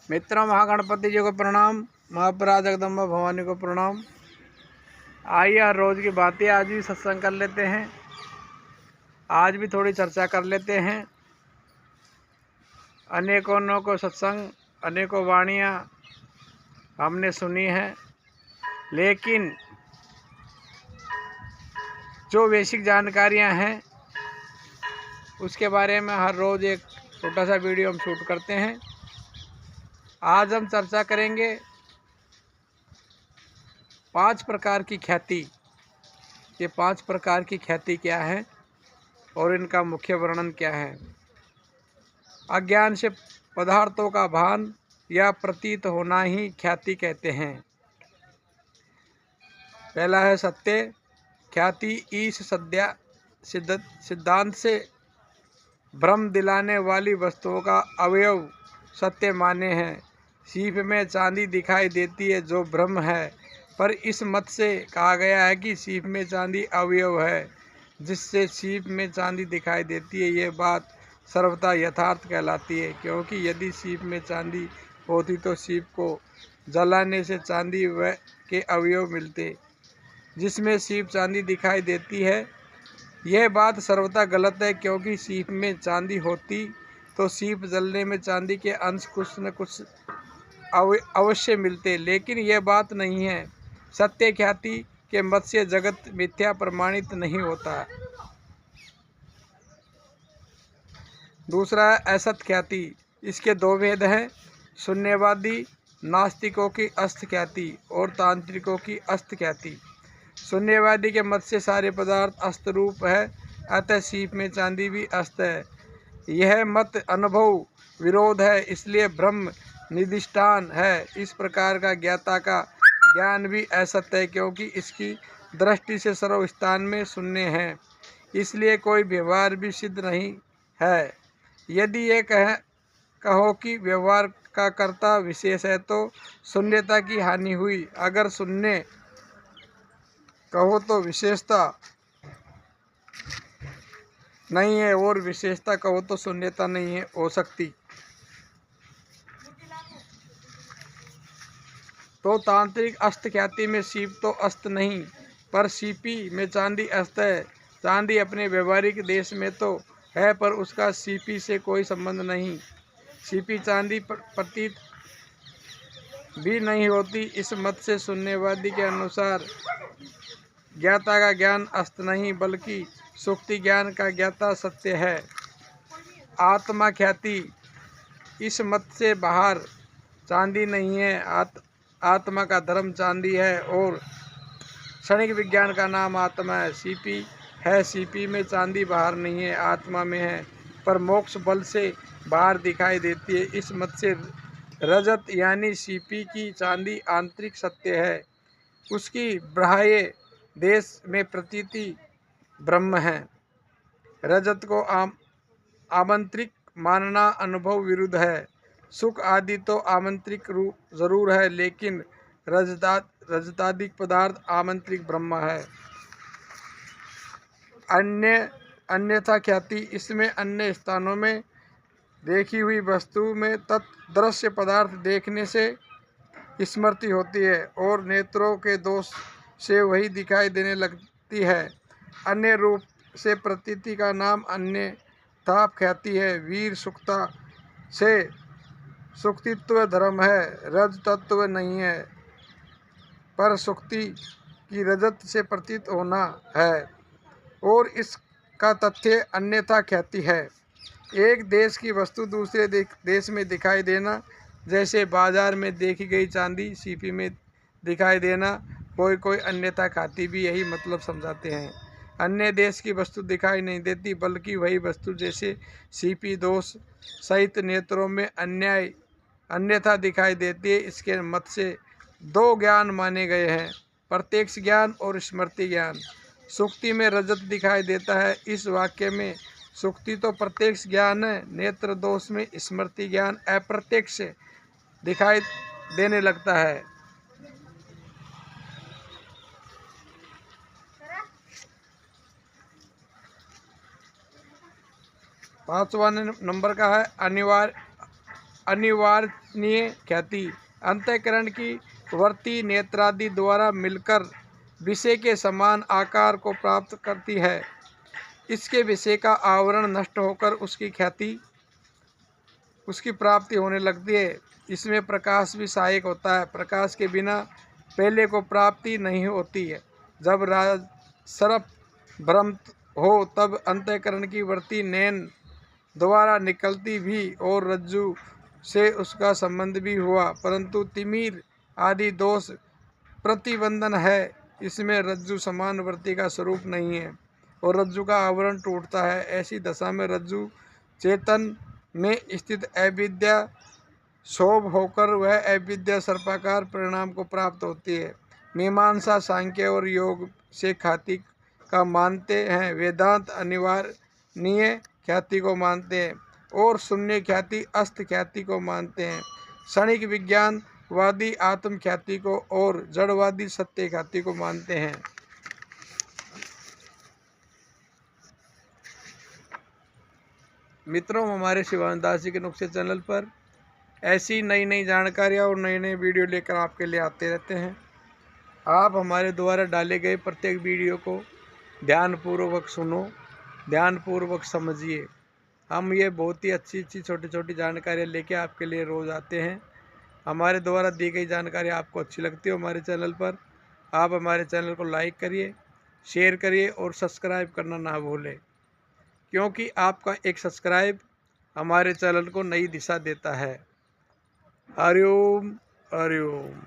मित्रों, महागणपति जी को प्रणाम, महापरा जगदम्बा भवानी को प्रणाम। आइए हर रोज की बातें आज भी सत्संग कर लेते हैं। आज भी थोड़ी चर्चा कर लेते हैं। अनेकों को सत्संग, अनेकों वाणियाँ हमने सुनी है, लेकिन जो बेसिक जानकारियाँ हैं उसके बारे में हर रोज़ एक छोटा सा वीडियो हम शूट करते हैं। आज हम चर्चा करेंगे 5 प्रकार की ख्याति। ये 5 प्रकार की ख्याति क्या है और इनका मुख्य वर्णन क्या है। अज्ञान से पदार्थों का भान या प्रतीत होना ही ख्याति कहते हैं। पहला है सत्य। ख्याति ईश सिद्धांत से भ्रम दिलाने वाली वस्तुओं का अवयव सत्य माने हैं। सीप में चांदी दिखाई देती है जो भ्रम है, पर इस मत से कहा गया है कि सीप में चांदी अवयव है जिससे सीप में चांदी दिखाई देती है। ये बात सर्वथा यथार्थ कहलाती है, क्योंकि यदि सीप में चांदी होती तो सीप को जलाने से चांदी व के अवयव मिलते जिसमें सीप चांदी दिखाई देती है। यह बात सर्वथा गलत है, क्योंकि सीप में चांदी होती तो सीप जलने में चांदी के अंश कुछ न कुछ अवश्य मिलते, लेकिन यह बात नहीं है। सत्य ख्याति के मत से जगत मिथ्या प्रमाणित नहीं होता। दूसरा है असत ख्याति। इसके 2 भेद हैं, शून्यवादी नास्तिकों की अस्त ख्याति और तांत्रिकों की अस्त ख्याति। शून्यवादी के मत से सारे पदार्थ अस्त रूप है, अतः सीप में चांदी भी अस्त है। यह मत अनुभव विरोध है, इसलिए ब्रह्म निधिष्ठान है। इस प्रकार का ज्ञाता का ज्ञान भी असत्य है, क्योंकि इसकी दृष्टि से सर्व स्थान में शून्य है, इसलिए कोई व्यवहार भी सिद्ध नहीं है। यदि ये कहो कि व्यवहार का कर्ता विशेष है तो शून्यता की हानि हुई। अगर शून्य कहो तो विशेषता नहीं है, और विशेषता कहो तो शून्यता नहीं है हो सकती। तो तांत्रिक अस्त ख्याति में सीप तो अस्त नहीं, पर सीपी में चांदी अस्त है। चांदी अपने व्यवहारिक देश में तो है, पर उसका सीपी से कोई संबंध नहीं। सीपी चांदी प्रतीत भी नहीं होती। इस मत से शून्यवादी के अनुसार ज्ञाता का ज्ञान अस्त नहीं, बल्कि सुक्ति ज्ञान का ज्ञाता सत्य है। आत्मा ख्याति। इस मत से बाहर चांदी नहीं है, आत्मा का धर्म चांदी है और क्षणिक विज्ञान का नाम आत्मा है। सीपी है, सीपी में चांदी बाहर नहीं है, आत्मा में है, पर मोक्ष बल से बाहर दिखाई देती है। इस मत से रजत यानी सीपी की चांदी आंतरिक सत्य है, उसकी बाह्य देश में प्रतीति ब्रह्म है। रजत को आमंत्रिक मानना अनुभव विरुद्ध है। सुख आदि तो आमंत्रिक रूप जरूर है, लेकिन रजतादिक पदार्थ आमंत्रिक ब्रह्म है। अन्यथा ख्याति। इसमें अन्य स्थानों में देखी हुई वस्तु में तत्दृश्य पदार्थ देखने से स्मृति होती है और नेत्रों के दोष से वही दिखाई देने लगती है। अन्य रूप से प्रतीति का नाम अन्यथा ख्याति है। वीर सुक्ता से सुक्तित्व धर्म है, रज तत्व नहीं है, पर सुक्ति की रजत से प्रतीत होना है और इसका तथ्य अन्यथा ख्याति है। एक देश की वस्तु दूसरे देश में दिखाई देना, जैसे बाजार में देखी गई चांदी सीपी में दिखाई देना। कोई अन्यथा ख्याति भी यही मतलब समझाते हैं। अन्य देश की वस्तु दिखाई नहीं देती, बल्कि वही वस्तु जैसे सीपी दोष सहित नेत्रों में अन्यथा दिखाई देती है। इसके मत से 2 ज्ञान माने गए हैं, प्रत्यक्ष ज्ञान और स्मृति ज्ञान। सुक्ति में रजत दिखाई देता है। इस वाक्य में सुक्ति तो प्रत्यक्ष ज्ञान है, नेत्र दोष में स्मृति ज्ञान अप्रत्यक्ष दिखाई देने लगता है। पांचवा नंबर का है अनिवार्य ख्याति अंतःकरण की वृत्ति नेत्रादि द्वारा मिलकर विषय के समान आकार को प्राप्त करती है। इसके विषय का आवरण नष्ट होकर उसकी ख्याति उसकी प्राप्ति होने लगती है। इसमें प्रकाश भी सहायक होता है। प्रकाश के बिना पहले को प्राप्ति नहीं होती है। जब राज सर्प भ्रमित हो तब अंतःकरण की वृत्ति नैन द्वारा निकलती भी और रज्जु से उसका संबंध भी हुआ, परंतु तिमिर आदि दोष प्रतिबंधन है। इसमें रज्जु समान वृत्ति का स्वरूप नहीं है और रज्जु का आवरण टूटता है। ऐसी दशा में रज्जु चेतन में स्थित अविद्या शोभ होकर वह अविद्या सर्पाकार परिणाम को प्राप्त होती है। मीमांसा सांख्य और योग से ख्याति का मानते हैं, वेदांत अनिवार्य ख्याति को मानते हैं और शून्य ख्याति अस्त ख्याति को मानते हैं। क्षणिक विज्ञानवादी आत्म ख्याति को और जड़वादी सत्य ख्याति को मानते हैं। मित्रों, हमारे शिवानंद दास जी के नुक्से चैनल पर ऐसी नई नई जानकारियाँ और नए नए वीडियो लेकर आपके लिए आते रहते हैं। आप हमारे द्वारा डाले गए प्रत्येक वीडियो को ध्यानपूर्वक सुनो, ध्यानपूर्वक समझिए। हम ये बहुत ही अच्छी अच्छी छोटी छोटी जानकारियाँ लेके आपके लिए रोज़ आते हैं। हमारे द्वारा दी गई जानकारी आपको अच्छी लगती हो हमारे चैनल पर, आप हमारे चैनल को लाइक करिए, शेयर करिए और सब्सक्राइब करना ना भूलें, क्योंकि आपका एक सब्सक्राइब हमारे चैनल को नई दिशा देता है। हरि ओम, हरि ओम।